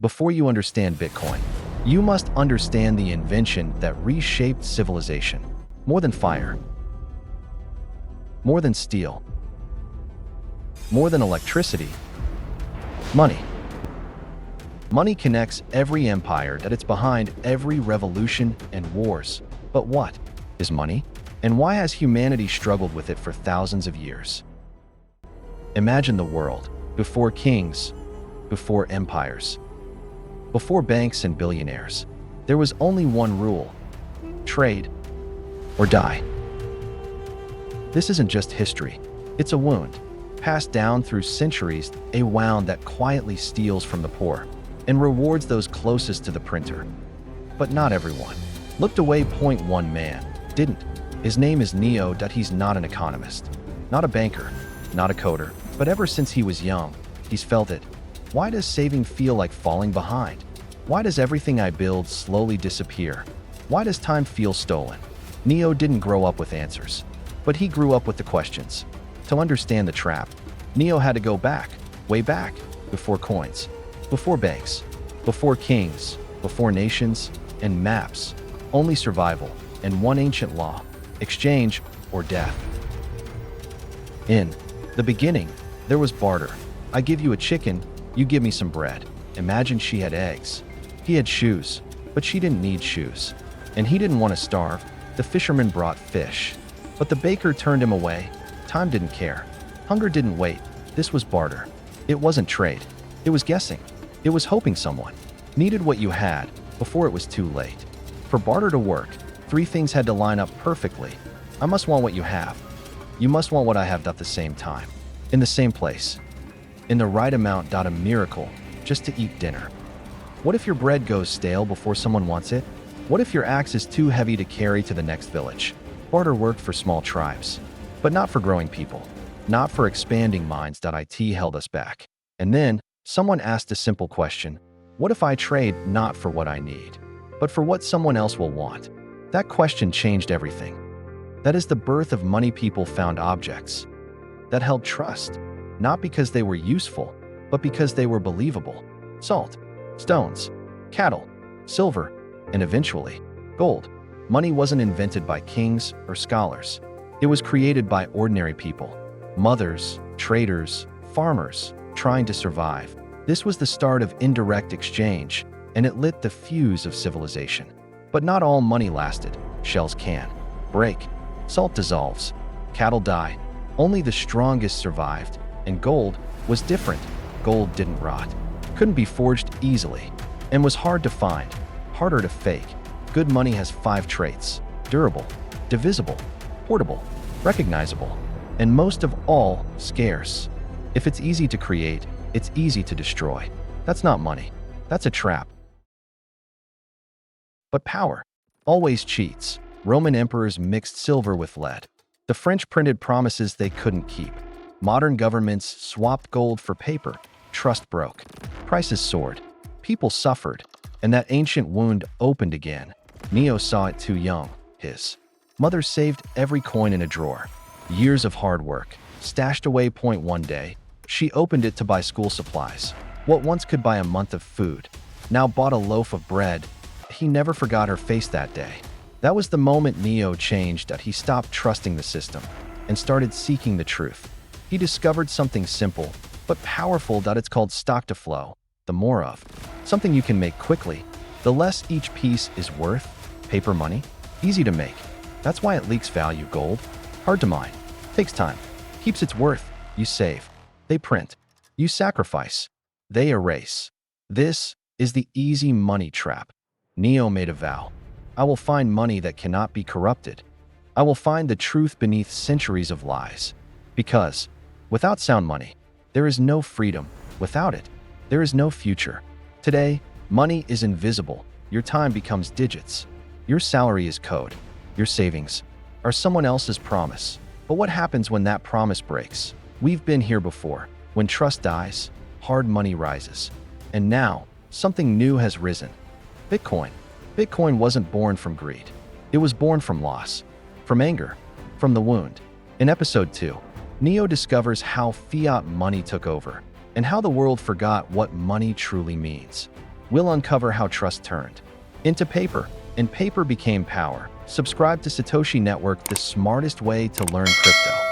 Before you understand Bitcoin, you must understand the invention that reshaped civilization. More than fire, more than steel, more than electricity, money. Money connects every empire, that it's behind every revolution and wars. But what is money? And why has humanity struggled with it for thousands of years? Imagine the world before kings, before empires, before banks and billionaires. There was only one rule: trade or die. This isn't just history, it's a wound, passed down through centuries, a wound that quietly steals from the poor and rewards those closest to the printer. But not everyone. Looked away. One man didn't. His name is Neo. He's not an economist, not a banker, not a coder, but ever since he was young, he's felt it. Why does saving feel like falling behind? Why does everything I build slowly disappear? Why does time feel stolen? Neo didn't grow up with answers, but he grew up with the questions. To understand the trap, Neo had to go back, way back, before coins, before banks, before kings, before nations, and maps. Only survival, and one ancient law: exchange or death. In the beginning, there was barter. I give you a chicken, you give me some bread. Imagine she had eggs. He had shoes, but she didn't need shoes. And he didn't want to starve. The fisherman brought fish, but the baker turned him away. Time didn't care. Hunger didn't wait. This was barter. It wasn't trade. It was guessing. It was hoping someone needed what you had before it was too late. For barter to work, three things had to line up perfectly. I must want what you have. You must want what I have at the same time, in the same place, in the right amount. A miracle, just to eat dinner. What if your bread goes stale before someone wants it? What if your axe is too heavy to carry to the next village? Barter worked for small tribes, but not for growing people, not for expanding minds. It held us back. And then someone asked a simple question: what if I trade not for what I need, but for what someone else will want? That question changed everything. That is the birth of money. People found objects that held trust, not because they were useful, but because they were believable. Salt, stones, cattle, silver, and eventually, gold. Money wasn't invented by kings or scholars. It was created by ordinary people, mothers, traders, farmers, trying to survive. This was the start of indirect exchange, and it lit the fuse of civilization. But not all money lasted. Shells can break, salt dissolves, cattle die. Only the strongest survived, and gold was different. Gold didn't rot, couldn't be forged easily, and was hard to find, harder to fake. Good money has 5 traits: durable, divisible, portable, recognizable, and most of all, scarce. If it's easy to create, it's easy to destroy. That's not money. That's a trap. But power always cheats. Roman emperors mixed silver with lead. The French printed promises they couldn't keep. Modern governments swapped gold for paper. Trust broke. Prices soared. People suffered. And that ancient wound opened again. Neo saw it too young. His mother saved every coin in a drawer. Years of hard work, stashed away. One day, she opened it to buy school supplies. What once could buy a month of food, now bought a loaf of bread. He never forgot her face that day. That was the moment Neo changed. He stopped trusting the system and started seeking the truth. He discovered something simple but powerful. It's called stock to flow. The more of something you can make quickly, the less each piece is worth. Paper money, easy to make. That's why it leaks value. Gold, hard to mine, takes time, keeps its worth. You save, they print. You sacrifice, they erase. This is the easy money trap. Neo made a vow. I will find money that cannot be corrupted. I will find the truth beneath centuries of lies. Because without sound money, there is no freedom. Without it, there is no future. Today, money is invisible. Your time becomes digits. Your salary is code. Your savings are someone else's promise. But what happens when that promise breaks? We've been here before. When trust dies, hard money rises. And now, something new has risen. Bitcoin. Bitcoin wasn't born from greed. It was born from loss, from anger, from the wound. In episode 2, Neo discovers how fiat money took over and how the world forgot what money truly means. We'll uncover how trust turned into paper, and paper became power. Subscribe to Satoshi Network, the smartest way to learn crypto.